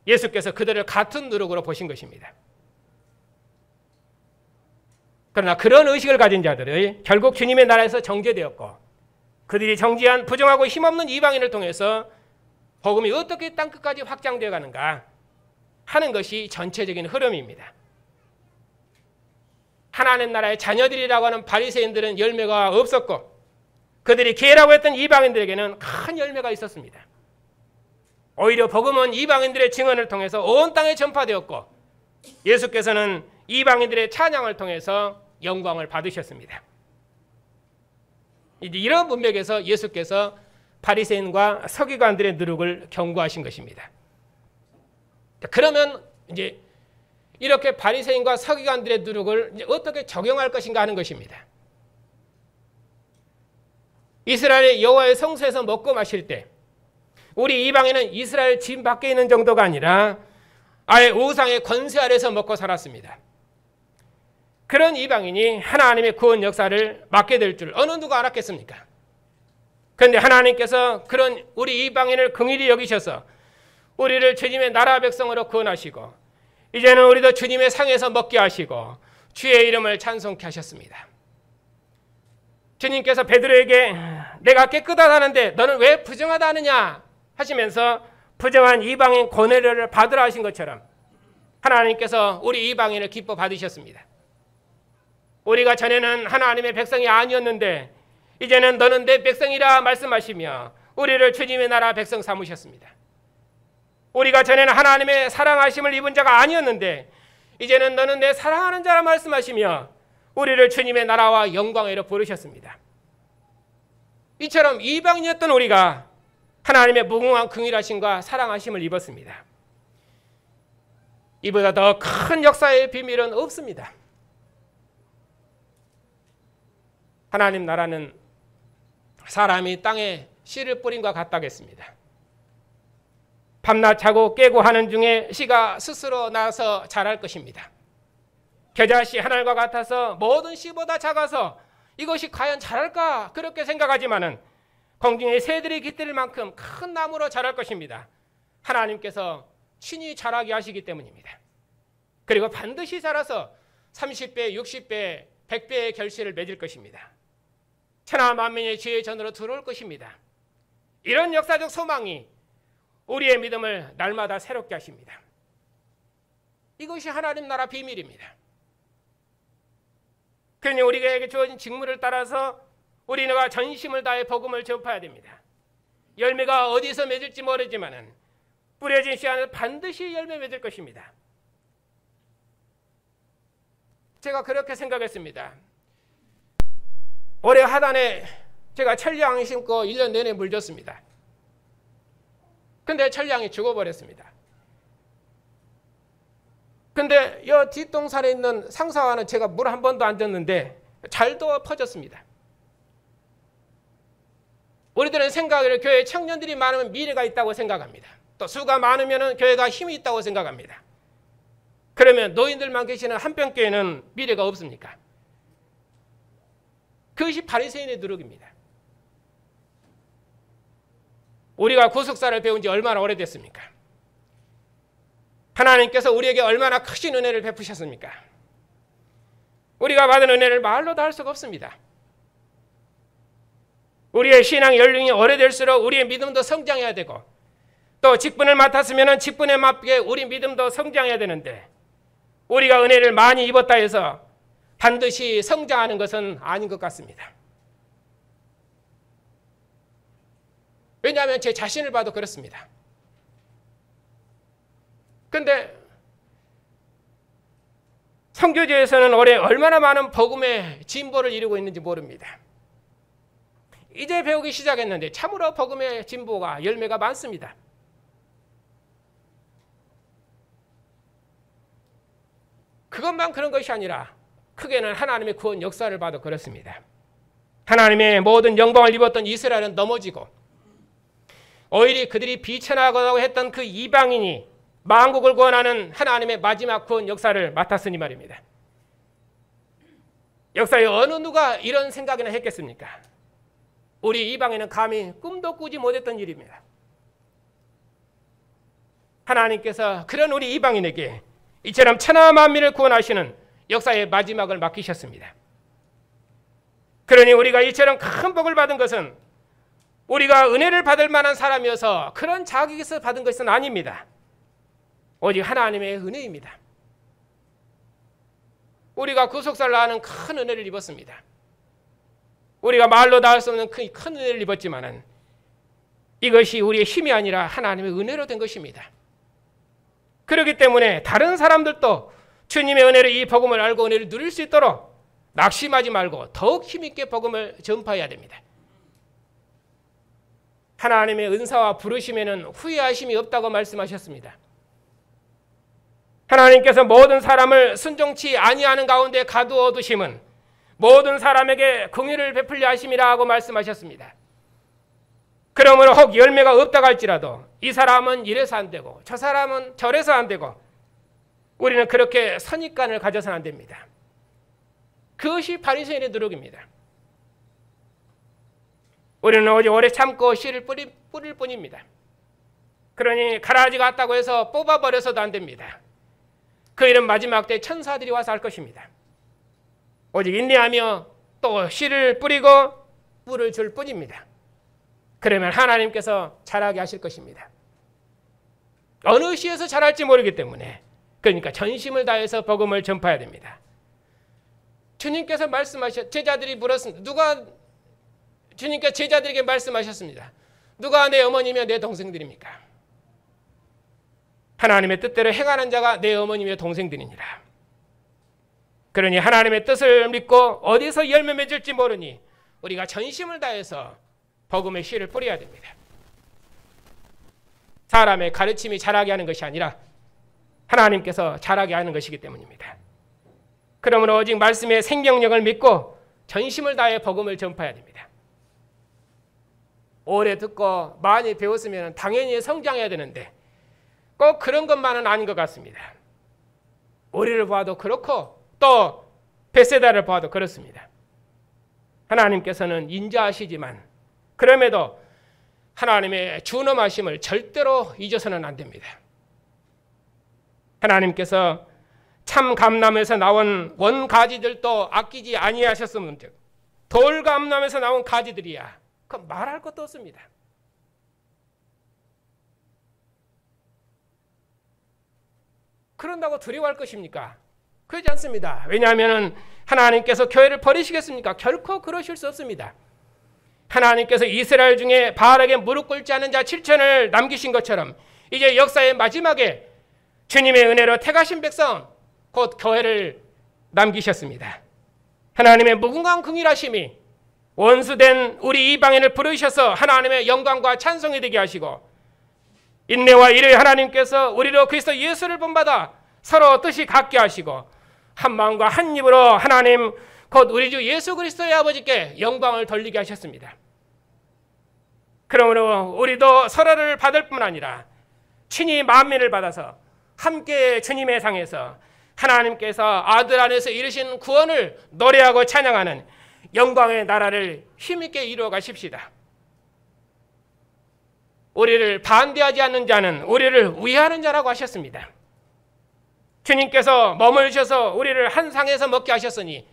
예수께서 그들을 같은 누룩으로 보신 것입니다. 그러나 그런 의식을 가진 자들이 결국 주님의 나라에서 정죄되었고 그들이 정죄한 부정하고 힘없는 이방인을 통해서 복음이 어떻게 땅끝까지 확장되어 가는가 하는 것이 전체적인 흐름입니다. 하나님 나라의 자녀들이라고 하는 바리새인들은 열매가 없었고 그들이 기회라고 했던 이방인들에게는 큰 열매가 있었습니다. 오히려 복음은 이방인들의 증언을 통해서 온 땅에 전파되었고 예수께서는 이방인들의 찬양을 통해서 영광을 받으셨습니다. 이런 문맥에서 예수께서 바리새인과 서기관들의 누룩을 경고하신 것입니다. 그러면 이제 이렇게 바리새인과 서기관들의 누룩을 이제 어떻게 적용할 것인가 하는 것입니다. 이스라엘의 여호와의 성소에서 먹고 마실 때 우리 이방인은 이스라엘 진 밖에 있는 정도가 아니라 아예 우상의 권세 아래서 먹고 살았습니다. 그런 이방인이 하나님의 구원 역사를 맡게 될 줄 어느 누가 알았겠습니까? 그런데 하나님께서 그런 우리 이방인을 긍휼히 여기셔서 우리를 주님의 나라 백성으로 구원하시고 이제는 우리도 주님의 상에서 먹게 하시고 주의 이름을 찬송케 하셨습니다. 주님께서 베드로에게 내가 깨끗하다는데 너는 왜 부정하다 하느냐 하시면서 부정한 이방인 고넬료를 받으라 하신 것처럼 하나님께서 우리 이방인을 기뻐 받으셨습니다. 우리가 전에는 하나님의 백성이 아니었는데 이제는 너는 내 백성이라 말씀하시며 우리를 주님의 나라 백성 삼으셨습니다. 우리가 전에는 하나님의 사랑하심을 입은 자가 아니었는데 이제는 너는 내 사랑하는 자라 말씀하시며 우리를 주님의 나라와 영광으로 부르셨습니다. 이처럼 이방인이었던 우리가 하나님의 무궁한 긍휼하심과 사랑하심을 입었습니다. 이보다 더 큰 역사의 비밀은 없습니다. 하나님 나라는 사람이 땅에 씨를 뿌린과 같다겠습니다. 밤낮 자고 깨고 하는 중에 씨가 스스로 나서 자랄 것입니다. 겨자씨 하늘과 같아서 모든 씨보다 작아서 이것이 과연 자랄까 그렇게 생각하지만은 공중에 새들이 깃들 만큼 큰 나무로 자랄 것입니다. 하나님께서 친히 자라게 하시기 때문입니다. 그리고 반드시 자라서 30배, 60배, 100배의 결실을 맺을 것입니다. 천하 만민의 주의 전으로 들어올 것입니다. 이런 역사적 소망이 우리의 믿음을 날마다 새롭게 하십니다. 이것이 하나님 나라 비밀입니다. 그러니 우리에게 주어진 직무를 따라서 우리가 전심을 다해 복음을 전파해야 됩니다. 열매가 어디서 맺을지 모르지만은 뿌려진 씨 안에서 반드시 열매 맺을 것입니다. 제가 그렇게 생각했습니다. 올해 하단에 제가 철량 심고 1년 내내 물 줬습니다. 근데 철량이 죽어버렸습니다. 근데 이 뒷동산에 있는 상사와는 제가 물 한 번도 안 줬는데 잘도 퍼졌습니다. 우리들은 생각을 교회 청년들이 많으면 미래가 있다고 생각합니다. 또 수가 많으면 교회가 힘이 있다고 생각합니다. 그러면 노인들만 계시는 한평교회는 미래가 없습니까? 그것이 바리새인의 누룩입니다. 우리가 구속사를 배운 지 얼마나 오래됐습니까? 하나님께서 우리에게 얼마나 크신 은혜를 베푸셨습니까? 우리가 받은 은혜를 말로 다 할 수가 없습니다. 우리의 신앙 연륜이 오래될수록 우리의 믿음도 성장해야 되고 또 직분을 맡았으면 직분에 맞게 우리 믿음도 성장해야 되는데 우리가 은혜를 많이 입었다 해서 반드시 성장하는 것은 아닌 것 같습니다. 왜냐하면 제 자신을 봐도 그렇습니다. 그런데 선교지에서는 올해 얼마나 많은 복음의 진보를 이루고 있는지 모릅니다. 이제 배우기 시작했는데 참으로 복음의 진보가 열매가 많습니다. 그것만 그런 것이 아니라 크게는 하나님의 구원 역사를 봐도 그렇습니다. 하나님의 모든 영광을 입었던 이스라엘은 넘어지고 오히려 그들이 비천하고 했던 그 이방인이 만국을 구원하는 하나님의 마지막 구원 역사를 맡았으니 말입니다. 역사에 어느 누가 이런 생각이나 했겠습니까? 우리 이방인은 감히 꿈도 꾸지 못했던 일입니다. 하나님께서 그런 우리 이방인에게 이처럼 천하 만민을 구원하시는 역사의 마지막을 맡기셨습니다. 그러니 우리가 이처럼 큰 복을 받은 것은 우리가 은혜를 받을 만한 사람이어서 그런 자격에서 받은 것은 아닙니다. 오직 하나님의 은혜입니다. 우리가 구속사를 나는 큰 은혜를 입었습니다. 우리가 말로 다 할 수 없는 큰 은혜를 입었지만은 이것이 우리의 힘이 아니라 하나님의 은혜로 된 것입니다. 그렇기 때문에 다른 사람들도 주님의 은혜로 이 복음을 알고 은혜를 누릴 수 있도록 낙심하지 말고 더욱 힘있게 복음을 전파해야 됩니다. 하나님의 은사와 부르심에는 후회하심이 없다고 말씀하셨습니다. 하나님께서 모든 사람을 순종치 아니하는 가운데 가두어 두심은 모든 사람에게 긍휼을 베풀려 하심이라고 말씀하셨습니다. 그러므로 혹 열매가 없다고 할지라도 이 사람은 이래서 안 되고 저 사람은 저래서 안 되고 우리는 그렇게 선입관을 가져서는 안 됩니다. 그것이 바리새인의 노력입니다. 우리는 오직 오래 참고 씨를 뿌릴 뿐입니다. 그러니 가라지 같다고 해서 뽑아버려서도 안 됩니다. 그 일은 마지막 때 천사들이 와서 할 것입니다. 오직 인내하며 또 씨를 뿌리고 뿔을 줄 뿐입니다. 그러면 하나님께서 자라게 하실 것입니다. 어느 시에서 자랄지 모르기 때문에 그러니까 전심을 다해서 복음을 전파해야 됩니다. 주님께서 제자들이 물었습니다. 주님께서 제자들에게 말씀하셨습니다. 누가 내 어머니며 내 동생들입니까? 하나님의 뜻대로 행하는 자가 내 어머니며 동생들이니라. 그러니 하나님의 뜻을 믿고 어디서 열매 맺을지 모르니 우리가 전심을 다해서 복음의 씨를 뿌려야 됩니다. 사람의 가르침이 자라게 하는 것이 아니라 하나님께서 자라게 하는 것이기 때문입니다. 그러므로 오직 말씀의 생명력을 믿고 전심을 다해 복음을 전파해야 됩니다. 오래 듣고 많이 배웠으면 당연히 성장해야 되는데 꼭 그런 것만은 아닌 것 같습니다. 우리를 봐도 그렇고 또 벳세다를 봐도 그렇습니다. 하나님께서는 인자하시지만 그럼에도 하나님의 준엄하심을 절대로 잊어서는 안 됩니다. 하나님께서 참 감람에서 나온 원가지들도 아끼지 아니하셨으므로 돌감람에서 나온 가지들이야. 그 말할 것도 없습니다. 그런다고 두려워할 것입니까? 그렇지 않습니다. 왜냐하면 하나님께서 교회를 버리시겠습니까? 결코 그러실 수 없습니다. 하나님께서 이스라엘 중에 바알에게 무릎 꿇지 않은 자 7천을 남기신 것처럼 이제 역사의 마지막에 주님의 은혜로 택하신 백성 곧 교회를 남기셨습니다. 하나님의 무궁한 긍휼하심이 원수된 우리 이방인을 부르셔서 하나님의 영광과 찬송이 되게 하시고 인내와 이르에 하나님께서 우리로 그리스도 예수를 본받아 서로 뜻이 같게 하시고 한 마음과 한 입으로 하나님 곧 우리 주 예수 그리스도의 아버지께 영광을 돌리게 하셨습니다. 그러므로 우리도 서로를 받을 뿐 아니라 친히 만민을 받아서 함께 주님의 상에서 하나님께서 아들 안에서 이루신 구원을 노래하고 찬양하는 영광의 나라를 힘있게 이루어 가십시다. 우리를 반대하지 않는 자는 우리를 위하는 자라고 하셨습니다. 주님께서 머물셔서 우리를 한 상에서 먹게 하셨으니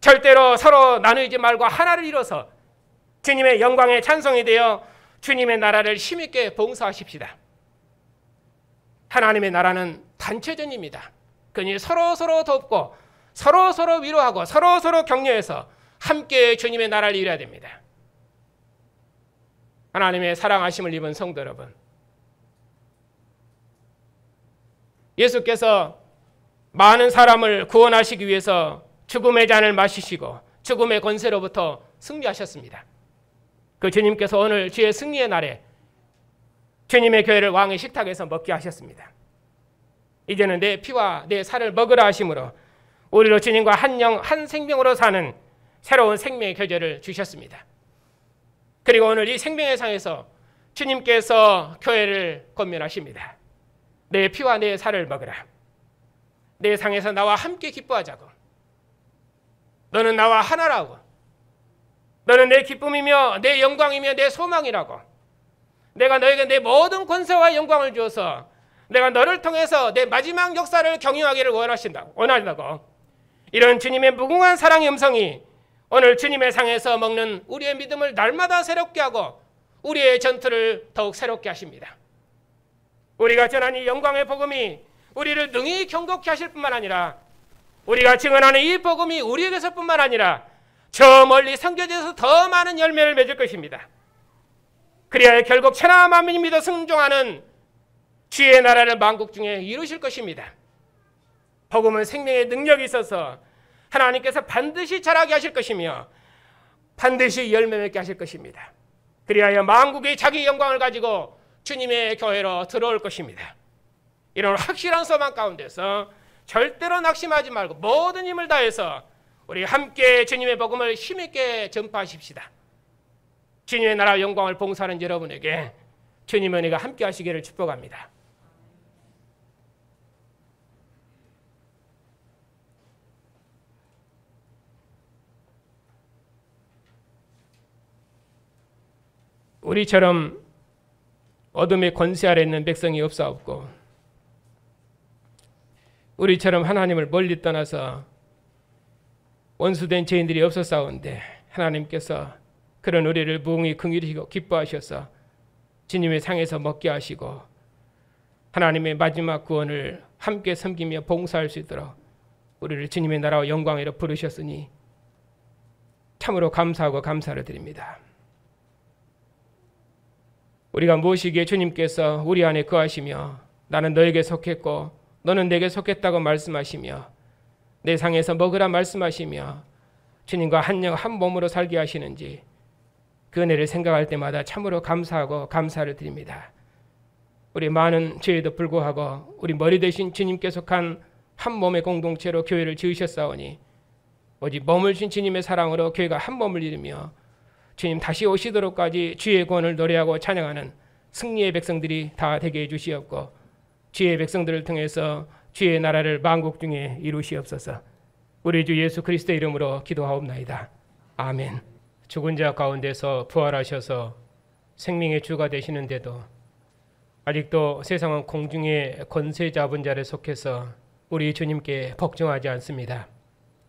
절대로 서로 나누지 말고 하나를 이뤄서 주님의 영광의 찬송이 되어 주님의 나라를 힘있게 봉사하십시다. 하나님의 나라는 단체전입니다. 그러니 서로 돕고 서로 위로하고 서로 격려해서 함께 주님의 나라를 이뤄야 됩니다. 하나님의 사랑하심을 입은 성도 여러분, 예수께서 많은 사람을 구원하시기 위해서 죽음의 잔을 마시시고 죽음의 권세로부터 승리하셨습니다. 그 주님께서 오늘 주의 승리의 날에 주님의 교회를 왕의 식탁에서 먹게 하셨습니다. 이제는 내 피와 내 살을 먹으라 하심으로 우리로 주님과 한 영 한 생명으로 사는 새로운 생명의 교제를 주셨습니다. 그리고 오늘 이 생명의 상에서 주님께서 교회를 권면하십니다. 내 피와 내 살을 먹으라. 내 상에서 나와 함께 기뻐하자고. 너는 나와 하나라고. 너는 내 기쁨이며 내 영광이며 내 소망이라고. 내가 너에게 내 모든 권세와 영광을 주어서 내가 너를 통해서 내 마지막 역사를 경영하기를 원한다고. 이런 주님의 무궁한 사랑의 음성이 오늘 주님의 상에서 먹는 우리의 믿음을 날마다 새롭게 하고 우리의 전투를 더욱 새롭게 하십니다. 우리가 전한 이 영광의 복음이 우리를 능히 경고케 하실 뿐만 아니라 우리가 증언하는 이 복음이 우리에게서뿐만 아니라 저 멀리 선교지에서 더 많은 열매를 맺을 것입니다. 그리하여 결국 천하 만민이 믿어 순종하는 주의 나라를 만국 중에 이루실 것입니다. 복음은 생명의 능력이 있어서 하나님께서 반드시 자라게 하실 것이며 반드시 열매 맺게 하실 것입니다. 그리하여 만국이 자기 영광을 가지고 주님의 교회로 들어올 것입니다. 이런 확실한 소망 가운데서 절대로 낙심하지 말고 모든 힘을 다해서 우리 함께 주님의 복음을 힘있게 전파하십시다. 주님의 나라 영광을 봉사하는 여러분에게 주님의 은혜가 함께 하시기를 축복합니다. 우리처럼 어둠의 권세 아래 있는 백성이 없사옵고 우리처럼 하나님을 멀리 떠나서 원수된 죄인들이 없었사온데 하나님께서 그런 우리를 무응히 긍휼히시고 기뻐하셔서 주님의 상에서 먹게 하시고 하나님의 마지막 구원을 함께 섬기며 봉사할 수 있도록 우리를 주님의 나라와 영광으로 부르셨으니 참으로 감사하고 감사를 드립니다. 우리가 무엇이기에 주님께서 우리 안에 거하시며 나는 너에게 속했고 너는 내게 속했다고 말씀하시며 내 상에서 먹으라 말씀하시며 주님과 한 영 한 몸으로 살게 하시는지 그 은혜를 생각할 때마다 참으로 감사하고 감사를 드립니다. 우리 많은 죄에도 불구하고 우리 머리 대신 주님께 속한 한 몸의 공동체로 교회를 지으셨사오니 오직 머물신 주님의 사랑으로 교회가 한 몸을 이루며 주님 다시 오시도록까지 주의 구원을 노래하고 찬양하는 승리의 백성들이 다 되게 해주시옵고 주의 백성들을 통해서 주의 나라를 만국 중에 이루시옵소서. 우리 주 예수 그리스도의 이름으로 기도하옵나이다. 아멘. 죽은 자 가운데서 부활하셔서 생명의 주가 되시는데도 아직도 세상은 공중의 권세 잡은 자를 속해서 우리 주님께 복종하지 않습니다.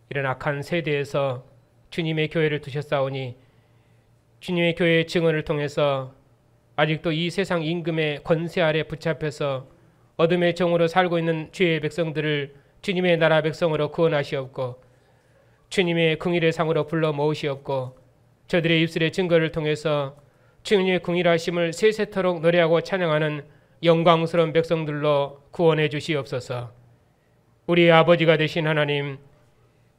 이런 악한 세대에서 주님의 교회를 두셨사오니 주님의 교회의 증언을 통해서 아직도 이 세상 임금의 권세 아래 붙잡혀서 어둠의 종으로 살고 있는 주의 백성들을 주님의 나라 백성으로 구원하시옵고 주님의 긍휼의 상으로 불러 모으시옵고 저들의 입술의 증거를 통해서 주님의 긍휼하심을 세세토록 노래하고 찬양하는 영광스러운 백성들로 구원해 주시옵소서. 우리의 아버지가 되신 하나님,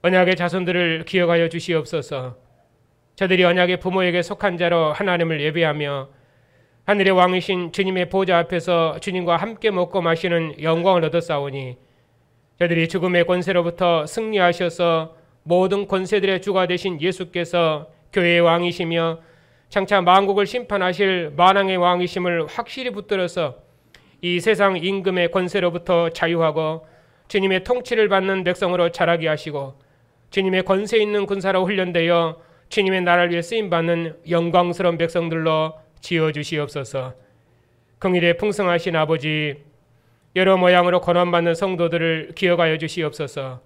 언약의 자손들을 기억하여 주시옵소서. 저들이 언약의 부모에게 속한 자로 하나님을 예배하며 하늘의 왕이신 주님의 보좌 앞에서 주님과 함께 먹고 마시는 영광을 얻었사오니 저들이 죽음의 권세로부터 승리하셔서 모든 권세들의 주가 되신 예수께서 교회의 왕이시며 장차 만국을 심판하실 만왕의 왕이심을 확실히 붙들어서 이 세상 임금의 권세로부터 자유하고 주님의 통치를 받는 백성으로 자라게 하시고 주님의 권세 있는 군사로 훈련되어 주님의 나라를 위해 쓰임받는 영광스러운 백성들로 지어주시옵소서. 긍휼에 풍성하신 아버지, 여러 모양으로 권한받는 성도들을 기억하여 주시옵소서.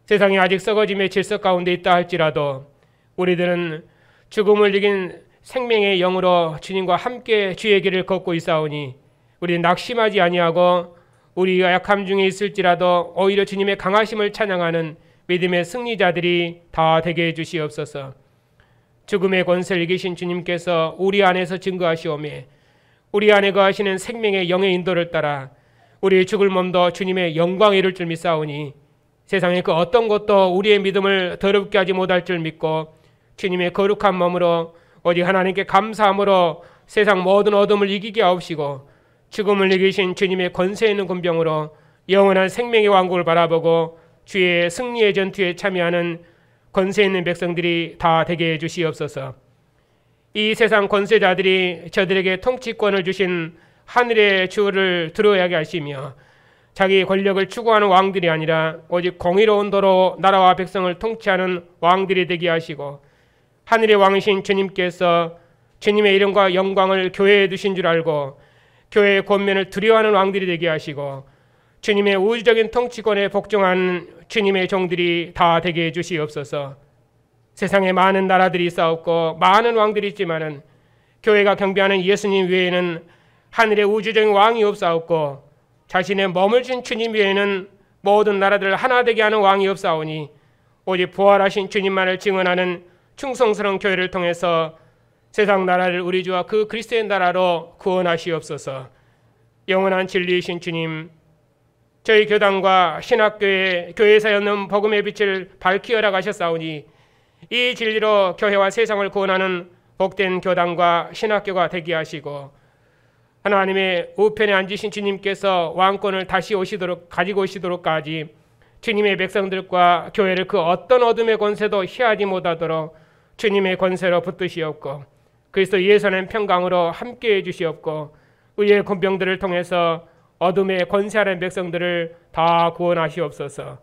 세상이 아직 썩어짐의 질서 가운데 있다 할지라도 우리들은 죽음을 이긴 생명의 영으로 주님과 함께 주의 길을 걷고 있사오니 우리는 낙심하지 아니하고 우리가 약함 중에 있을지라도 오히려 주님의 강하심을 찬양하는 믿음의 승리자들이 다 되게 해주시옵소서. 죽음의 권세를 이기신 주님께서 우리 안에서 증거하시오며 우리 안에 거하시는 생명의 영의 인도를 따라 우리의 죽을 몸도 주님의 영광에 이를 줄 믿사오니 세상의 그 어떤 것도 우리의 믿음을 더럽게 하지 못할 줄 믿고 주님의 거룩한 몸으로 오직 하나님께 감사함으로 세상 모든 어둠을 이기게 하옵시고 죽음을 이기신 주님의 권세 있는 군병으로 영원한 생명의 왕국을 바라보고 주의 승리의 전투에 참여하는 권세 있는 백성들이 다 되게 해주시옵소서. 이 세상 권세자들이 저들에게 통치권을 주신 하늘의 주를 들어야 하게 하시며 자기 권력을 추구하는 왕들이 아니라 오직 공의로운 도로 나라와 백성을 통치하는 왕들이 되게 하시고 하늘의 왕이신 주님께서 주님의 이름과 영광을 교회에 두신 줄 알고 교회의 권면을 두려워하는 왕들이 되게 하시고 주님의 우주적인 통치권에 복종하는 주님의 종들이 다 되게 해주시옵소서. 세상에 많은 나라들이 있사옵고 많은 왕들이 있지만은 교회가 경배하는 예수님 외에는 하늘의 우주적인 왕이 없사옵고 자신의 머물신 주님 외에는 모든 나라들을 하나 되게 하는 왕이 없사오니 오직 부활하신 주님만을 증언하는 충성스러운 교회를 통해서 세상 나라를 우리 주와 그 그리스도의 나라로 구원하시옵소서. 영원한 진리이신 주님, 저희 교단과 신학교에 교회에서 여는 복음의 빛을 밝히 열어가셨사오니 이 진리로 교회와 세상을 구원하는 복된 교단과 신학교가 되게 하시고, 하나님의 우편에 앉으신 주님께서 왕권을 다시 가지고 오시도록까지 주님의 백성들과 교회를 그 어떤 어둠의 권세도 희하지 못하도록 주님의 권세로 붙드시옵고, 그리스도 예수의 평강으로 함께해 주시옵고, 의의 군병들을 통해서 어둠의 권세하는 백성들을 다 구원하시옵소서.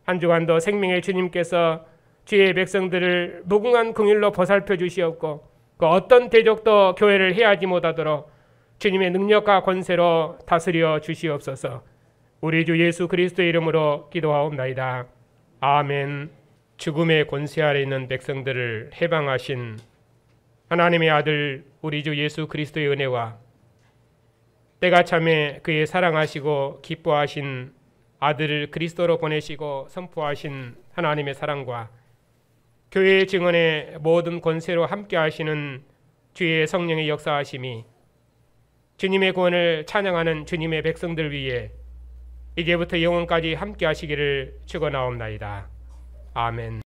한 주간도 생명의 주님께서 주의 백성들을 무궁한 긍휼로 보살펴 주시옵고, 그 어떤 대적도 교회를 해하지 못하도록 주님의 능력과 권세로 다스려 주시옵소서. 우리 주 예수 그리스도의 이름으로 기도하옵나이다. 아멘. 죽음의 권세 아래 있는 백성들을 해방하신 하나님의 아들 우리 주 예수 그리스도의 은혜와 때가 참에 그의 사랑하시고 기뻐하신 아들을 그리스도로 보내시고 선포하신 하나님의 사랑과 교회의 증언의 모든 권세로 함께 하시는 주의 성령의 역사하심이 주님의 구원을 찬양하는 주님의 백성들 위에 이제부터 영원까지 함께 하시기를 축원하옵나이다. 아멘.